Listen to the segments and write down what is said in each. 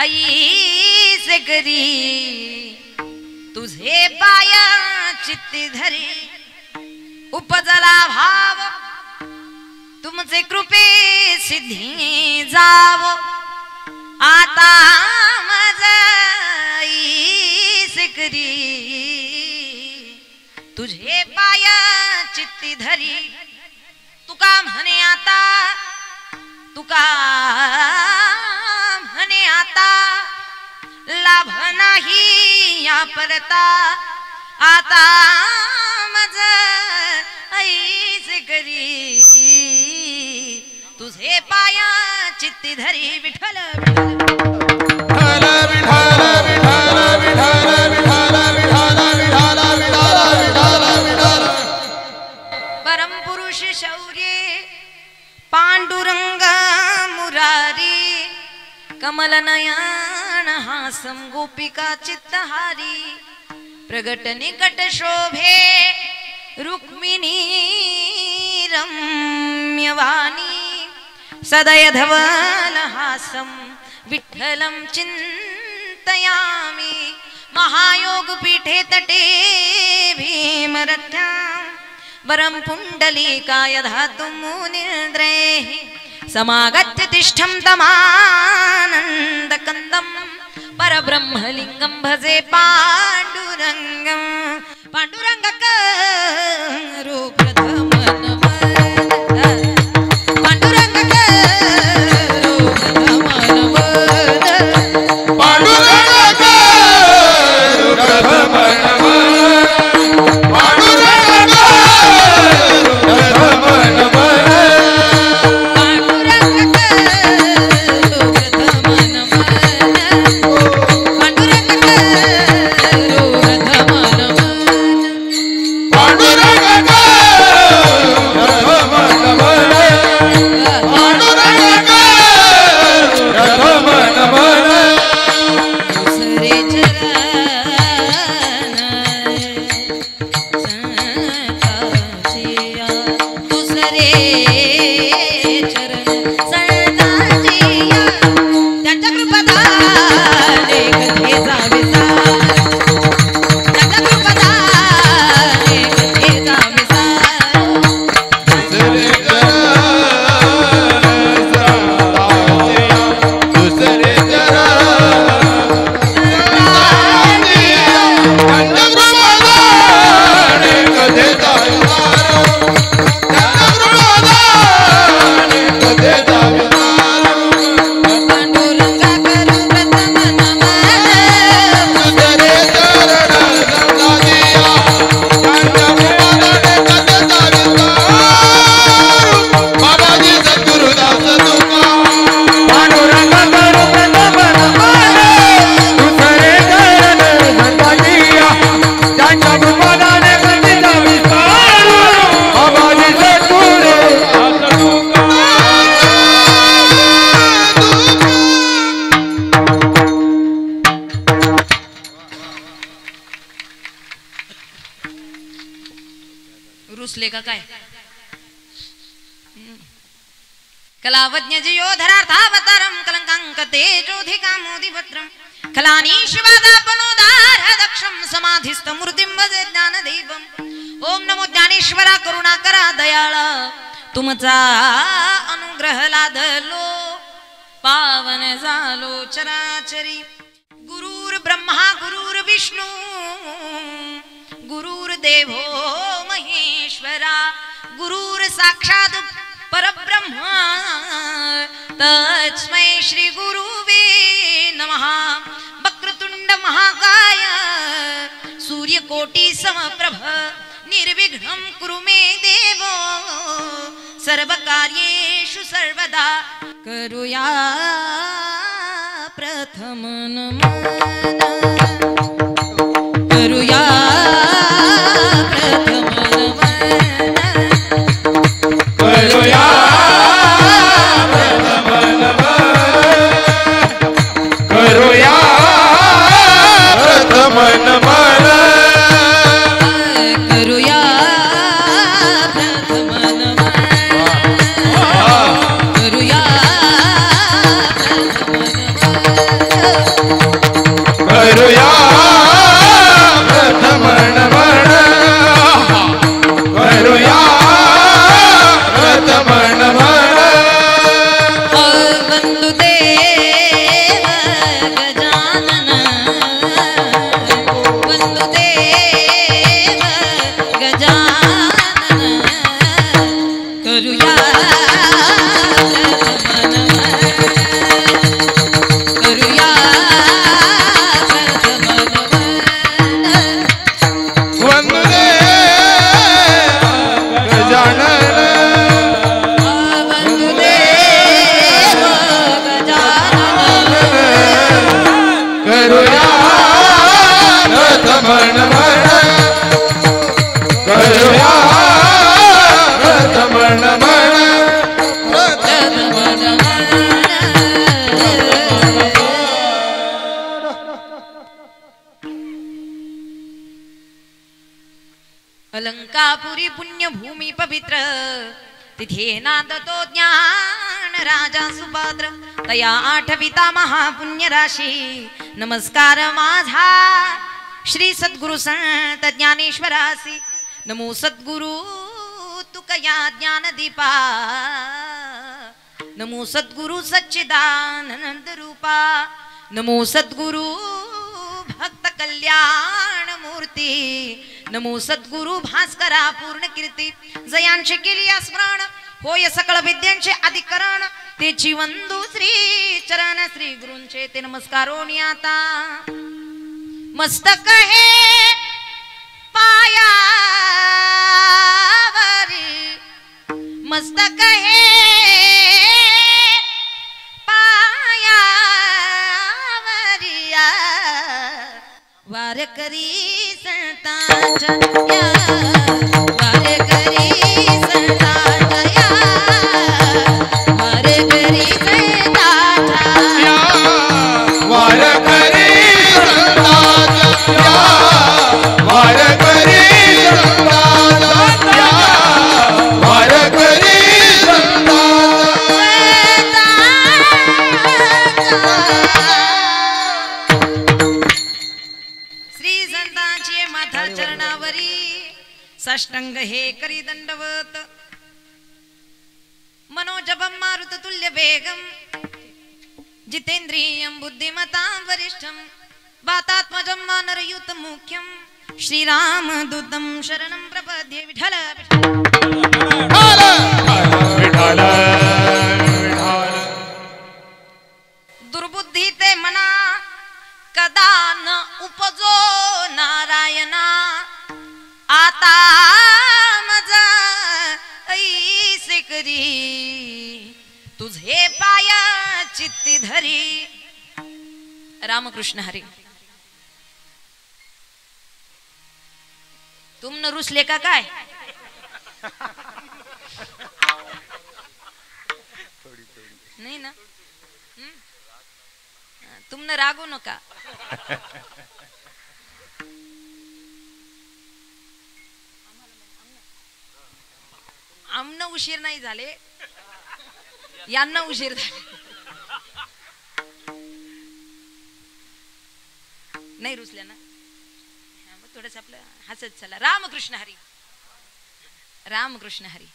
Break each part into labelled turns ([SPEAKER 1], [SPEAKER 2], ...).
[SPEAKER 1] ऐस करी तुझे पाया चित्ती धरी उपजला भाव तुमचे कृपे सिद्धी जाव आता माझा ऐस करी तुझे पाया चित्ती धरी तुका म्हणे आता तुका म्हणे आता लाभ नाही या परता आता मज ऐस करी तुझे पाया चित्ती धरी विठ्ठल परम पुरुष शौर्य पांडुरंग मुरारी कमल नयन हासम गोपिका चित्तहारी प्रगट निकट शोभे रुक्मिणी रम्यवाणी सदय धवल हासम विठ्ठलं चिंतयामि महायोग पीठे तटे भीमरथ्यां वरं पुंडलीकाय धातु मुनिन्द्रैः समागत्य तिष्ठं तमानन्दकन्दं परब्रह्मलिङ्गं भजे पाण्डुरङ्गं पाण्डुरङ्गकरो प्रथमनमन पाण्डुरङ्गकरो प्रथमनमन पाण्डुरङ्गकरो प्रथमनमन कलावज्ञ जयोधरार्थावतारं कलंकांकते ज्योधिकामोदिभद्रं खलानीश्वदापनोदार दक्षं समाधिस्थमूर्तिं भजे ज्ञानदीपम् ओम नमो ज्ञानेश्वरा करुणाकरा दयाळा तुमचा अनुग्रह लादलो पावन झालो चराचरी गुरुर् ब्रह्मा गुरुर्विष्णू गुरुर्देवो महेश्वरा गुरुर् साक्षात् परब्रह्मा तस्मै श्री गुरुवे नमः वक्रतुंड महाकाय सूर्यकोटि समप्रभ निर्विघ्नं कुरु मे देव सर्वकार्येषु सर्वदा करुया प्रथम नमन करुया प्रथम नमन करुया प्रथम नमन करुया प्रथम नमन करुया प्रथम नमन करुया प्रथम नमन तुळजापुरी पुण्यभूमी पवित्र तिथे नांदतो ज्ञान राजा सुपात्र तया आठविता महापुण्य राशी नमस्कार माझा श्री सद्गुरु संत ज्ञानेश्वरासी नमो सद्गुरु तुकया ज्ञानदीपा नमो सद्गुरु सच्चिदानंद रूपा नमो सद्गुरु भक्त कल्याण मूर्ती नमो सद्गुरु भास्करा पूर्ण कीर्ती जयांचे केली स्मरण होय सकळ विद्यांचे अधिकरण तेची वंदू श्री चरण श्री गुरूंचे ते नमस्कारोनी आता मस्तक हे पायावरी मस्तक हे पायावरिया वारकरी संतांच्या वारकरी संतांच्या वारकरी संतांच्या
[SPEAKER 2] वारकरी संतांच्या वारकरी संतांच्या वारकरी
[SPEAKER 1] श्री संतांचे माथा चरणावरी साष्टांग हे करी दंडवत मनोजपम मारुत तुल्य वेगम जितेंद्रियं बुद्धिमतां वरिष्ठं वातात्मजं वानरयुत मुख्यं श्रीरामदूतं शरणं प्रपद्ये विठ्ठल
[SPEAKER 2] विठ्ठल
[SPEAKER 1] दुर्बुद्धी ते मना कदा न उपजो नारायणा आता मजा ऐसे करी तुझे पाया चित्ती धरी रामकृष्ण हरी तुम न रुसले का काय नाही ना तुम न रागू नका आमनं उशीर नाही झाले यांना उशीर झाले नाही रुसल्या ना थोडस आपलं हसत चला रामकृष्ण हरी रामकृष्ण हरी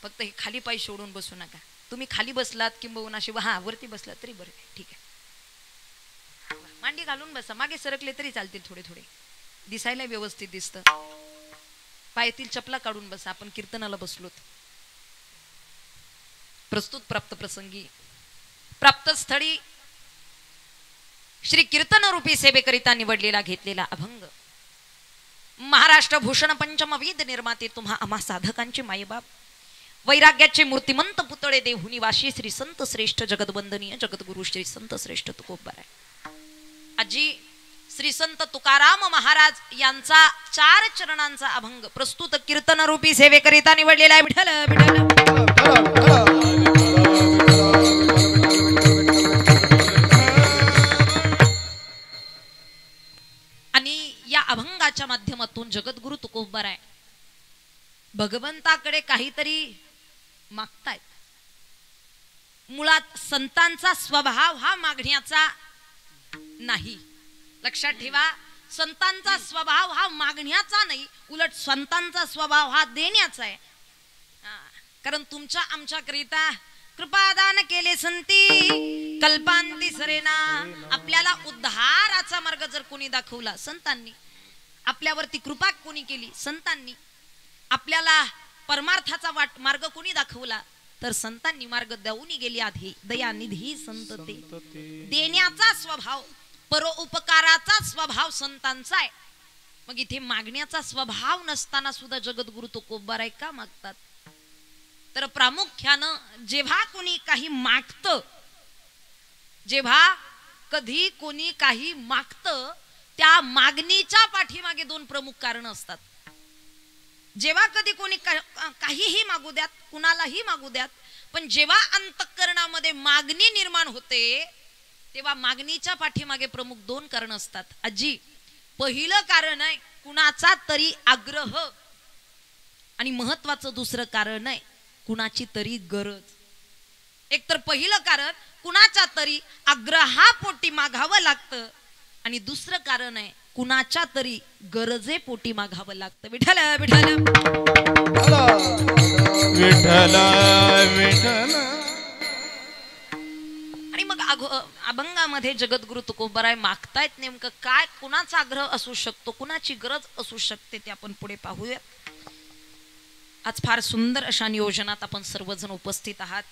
[SPEAKER 1] फक्त हे खाली पाय सोडून बसू नका तुम्ही खाली बसलात किंबहुना अशी हा वरती बसलात तरी बरं ठीक आहे मांडी घालून बसा मागे सरकले तरी चालतील थोडे थोडे दिसायला व्यवस्थित दिसतं पायातील चपला काढून बसा आपण कीर्तनाला बसलोत प्रस्तुत प्राप्त प्रसंगी प्राप्त स्थळी श्री कीर्तन रूपी सेवेकरिता निवडलेला घेतलेला अभंग महाराष्ट्र भूषण पंचम वेद निर्माते तुम्हा आम्हा साधकांचे मायबाप वैराग्याचे मूर्तिमंत पुतळे देहुनी वाशी श्री संत श्रेष्ठ जगदवंदनीय जगद्गुरु श्री संत श्रेष्ठ तुकोबाराय आजी श्री संत तुकाराम महाराज यांचा 4 चरणांचा अभंग प्रस्तुत कीर्तन रूपी सेवेकरिता निवडलेला आहे विठ्ठल विठ्ठल आणि या अभंगाच्या माध्यमातून जगद्गुरु तुकोबाराय भगवंताकडे काहीतरी मागतायत मुळात संतांचा स्वभाव हा मागण्याचा नाही लक्षात ठेवा संतांचा स्वभाव हा मागण्याचा नाही उलट संतांचा स्वभाव हा देण्याचा आहे कारण तुमच्या आमच्याकरिता कृपादान केले संती कल्पांती सरेना आपल्याला उद्धाराचा मार्ग जर कोणी दाखवला संतांनी आपल्यावरती कृपा कोणी केली संतांनी आपल्याला परमार्थाचा मार्ग कोणी दाखवला तर संतांनी मार्ग देऊनी गेली आधी दयानिधी संत ते देण्याचा स्वभाव परोपकाराचा स्वभाव संतांचा आहे मग इथे मागण्याचा स्वभाव नसताना सुद्धा जगद्गुरु तुकोबाराय का मागतात तर प्रामुख्यानं जेव्हा कोणी काही मागतं जेव्हा कधी कोणी काही मागतं त्या मागणीच्या पाठीमागे 2 प्रमुख कारण असतात जेव्हा कधी कोणी काहीही मागू द्यात कुणालाही मागू द्यात पण जेव्हा अंतःकरणामध्ये मागणी निर्माण होते तेव्हा मागणीच्या पाठीमागे प्रमुख 2 कारण असतात आजी पहिलं कारण आहे कुणाचा तरी आग्रह आणि महत्वाचं दुसरं कारण आहे कुणाची तरी गरज. एक तर पहिलं कारण कुणाच्या तरी आग्रहापोटी मागावं लागतं आणि दुसरं कारण आहे कुणाच्या तरी गरजेपोटी मागावं लागतं. विठ्ठल विठ्ठल
[SPEAKER 2] विठ्ठल विठ्ठल.
[SPEAKER 1] आणि मग अभंगामध्ये जगद्गुरु तुकोबाराय मागतायत नेमकं काय, कुणाचा आग्रह असू शकतो, कुणाची गरज असू शकते ते आपण पुढे पाहूयात. आज फार सुंदर अशा नियोजनात आपण सर्वजण उपस्थित आहात.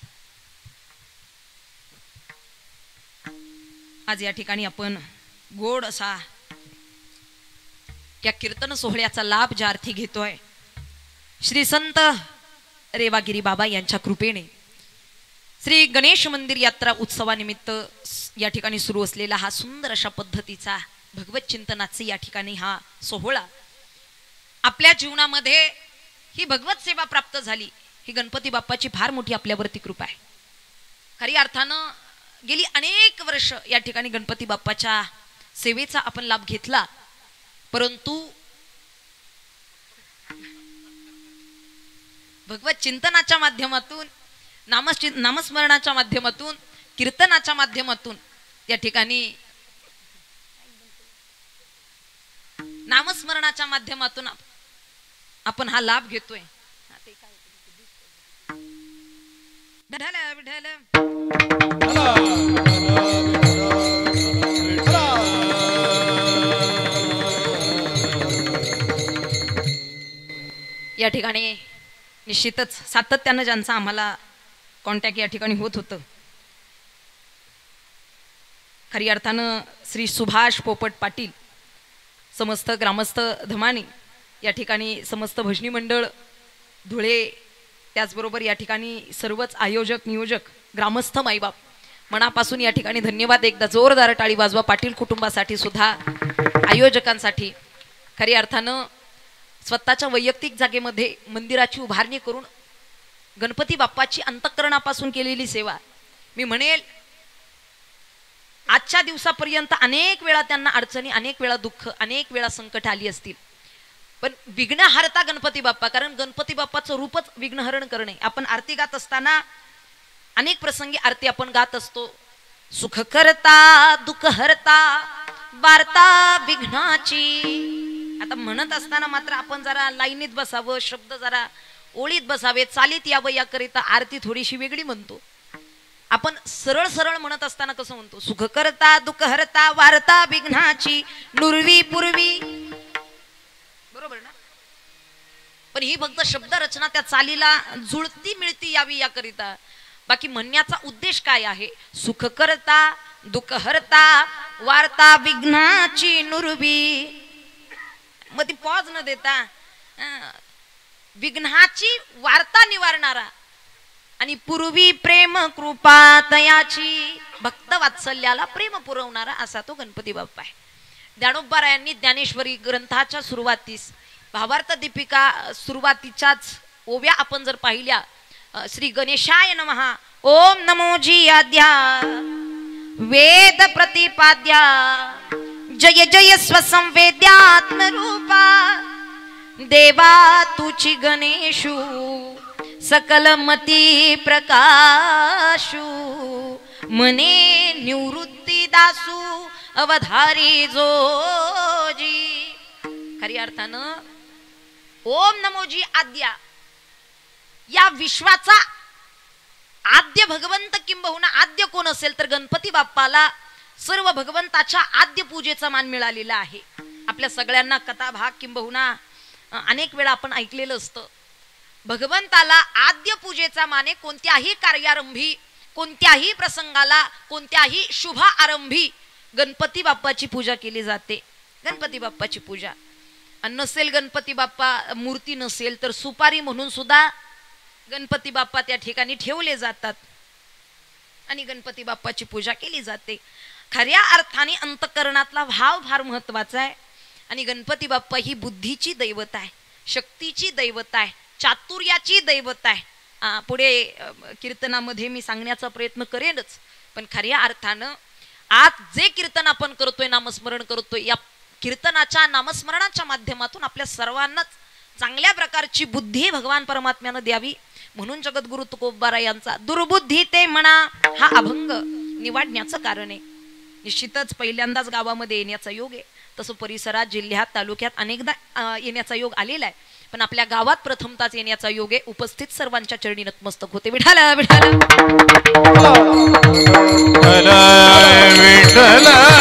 [SPEAKER 1] आज या ठिकाणी आपण गोड असा या कीर्तन सोहळ्याचा लाभ ज्या अर्थी घेतोय श्री संत रेवागिरी बाबा यांच्या कृपेने श्री गणेश मंदिर यात्रा उत्सवानिमित्त या ठिकाणी सुरू असलेला हा सुंदर अशा पद्धतीचा भगवत चिंतनाचे या ठिकाणी हा सोहळा आपल्या जीवनामध्ये ही भगवत सेवा प्राप्त झाली. ही गणपती बाप्पाची फार मोठी आपल्यावरती कृपा आहे. खरी अर्थानं गेली अनेक वर्ष या ठिकाणी गणपती बाप्पाच्या सेवेचा आपण लाभ घेतला, परंतु भगवत चिंतनाच्या माध्यमातून नामस्मरणाच्या माध्यमातून कीर्तनाच्या माध्यमातून या ठिकाणी नामस्मरणाच्या माध्यमातून आपण हा लाभ घेतोय. या ठिकाणी निश्चितच सातत्यानं ज्यांचा आम्हाला कॉन्टॅक्ट या ठिकाणी होत होतं, खरी अर्थानं श्री सुभाष पोपट पाटील, समस्त ग्रामस्थ धमानी, या ठिकाणी समस्त भजनी मंडळ धुळे, त्याचबरोबर या ठिकाणी सर्वच आयोजक नियोजक ग्रामस्थ माईबाप मनापासून या ठिकाणी धन्यवाद. एकदा जोरदार टाळी वाजवा पाटील कुटुंबासाठी सुद्धा, आयोजकांसाठी. खरी अर्थानं स्वतःच्या वैयक्तिक जागेमध्ये मंदिराची उभारणी करून गणपती बाप्पाची अंतःकरणापासून केलेली सेवा, मी म्हणेल आजच्या दिवसापर्यंत अनेक वेळा त्यांना अडचणी, अनेक वेळा दुःख, अनेक वेळा संकट आली असतील, पण विघ्नहर्ता गणपती बाप्पा, कारण गणपती बाप्पाचं रूपच विघ्नहरण करणे. आपण आरती गात असताना अनेक प्रसंगी आरती आपण गात असतो, सुख करता दुःख हरता वार्ता विघ्नाची. आता म्हणत असताना मात्र आपण जरा लाईनीत बसावं, शब्द जरा ओळीत बसावे, चालीत यावं, याकरिता आरती थोडीशी वेगळी म्हणतो. आपण सरळ सरळ म्हणत असताना कसं म्हणतो, सुख करता दुःख हरता वार्ता विघ्नाची नुरवी पूर्वी, बरोबर ना? पण ही फक्त शब्द रचना त्या चालीला जुळती मिळती यावी याकरिता. बाकी म्हणण्याचा उद्देश काय आहे, सुख करता दुःख हरता वार्ता विघ्नाची नुरवी. मग ती पॉज न देता विघ्नाची वार्ता निवारणारा आणि पूर्वी प्रेम कृपा तयाची, भक्त वात्सल्याला प्रेम पुरवणारा असा तो गणपती बाप्पा आहे. ज्ञानोबारायांनी ज्ञानेश्वरी ग्रंथाच्या सुरुवातीस भावार्थ दीपिका सुरुवातीच्याच ओव्या आपण जर पाहिल्या, श्री गणेशाय नमः, ओम नमो जी आद्या वेद प्रतिपाद्या, जय जय स्वसंवेद्यात्मरूपा, देवा तुची गणेशू सकल मती प्रकाशू, मने निवृत्ती दासू अवधारी जोजी. खरी अर्थानं ओम नमोजी आद्या, या विश्वाचा आद्य भगवंत किंबहुना आद्य कोण असेल तर गणपती बाप्पाला सर्व भगवंताच्या आद्य पूजेचा मान मिळालेला आहे. आपल्या सगळ्यांना कथा भाग किंबहुना अनेक वेळा आपण ऐकलेलं असतं, भगवंताला आद्य पूजेचा माने कोणत्याही कार्यारंभी, कोणत्याही प्रसंगाला, कोणत्याही शुभ आरंभी गणपती बाप्पाची पूजा केली जाते. गणपती बाप्पाची पूजा नसेल, गणपती बाप्पा मूर्ती नसेल तर सुपारी म्हणून सुद्धा गणपती बाप्पा त्या ठिकाणी ठेवले जातात आणि गणपती बाप्पाची पूजा केली जाते. खऱ्या अर्थाने अंतःकरणातला भाव फार महत्वाचा आहे. आणि गणपती बाप्पा ही बुद्धीची दैवत आहे, शक्तीची दैवत आहे, चातुर्याची दैवत आहे. पुढे कीर्तनामध्ये मी सांगण्याचा प्रयत्न करेनच, पण खऱ्या अर्थानं आज जे कीर्तन आपण करतोय, नामस्मरण करतोय, या कीर्तनाच्या नामस्मरणाच्या माध्यमातून आपल्या सर्वांनाच चांगल्या प्रकारची बुद्धी भगवान परमात्म्यानं द्यावी म्हणून जगद्गुरु तुकोबारा यांचा दुर्बुद्धी ते म्हणा हा अभंग निवडण्याचं कारण आहे. निश्चितच पहिल्यांदाच गावामध्ये येण्याचा योग आहे. तसं परिसरात जिल्ह्यात तालुक्यात अनेकदा येण्याचा योग आलेला आहे, पण आपल्या गावात प्रथमताच येण्याचा योग आहे. उपस्थित सर्वांच्या चरणी नतमस्तक होते. विठाला विठाला
[SPEAKER 2] विठ्ठला